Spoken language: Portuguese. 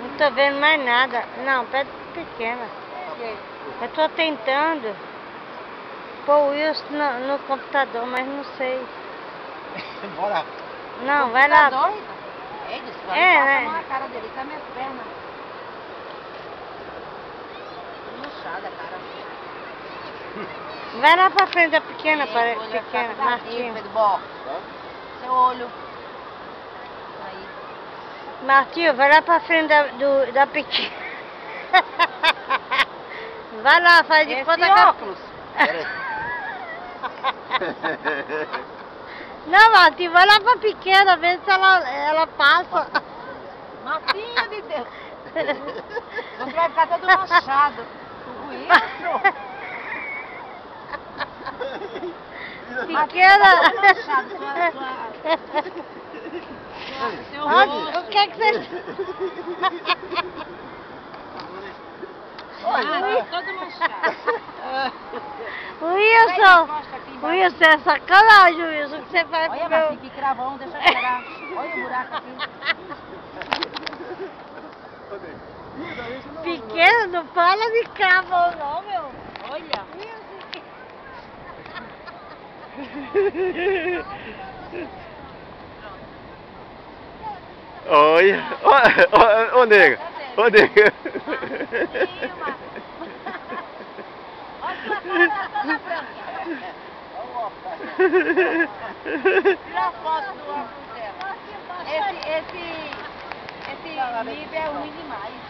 Não tô vendo mais nada. Não, pedra pequena. Eu tô tentando pôr o Wilson no computador, mas não sei. Bora. Não, vai lá. Né? Na cara dele, tá minhas pernas. Murchada, cara. Vai lá pra frente da pequena, pequena, Martinho. Seu olho. Aí. Martinho, vai lá pra frente da pequena. Vai lá, faz de conta que... óculos. Não, Martinho, vai lá pra pequena, vê se ela passa. Martinho de Deus. Você vai ficar todo manchado. Isso. Pequena. Manchado, O que é que você... todo manchado. Wilson, é sacanagem, Wilson, que você vai Olha, pro mas meu... que cravão, deixa eu tirar. Olha o buraco aqui. Pequena, não fala de cravão não, meu. Olha. Olha. Ô, nega. Ô, nega. Olha sua cara toda branca. Tira a foto do óculos dela. Esse nível é ruim demais.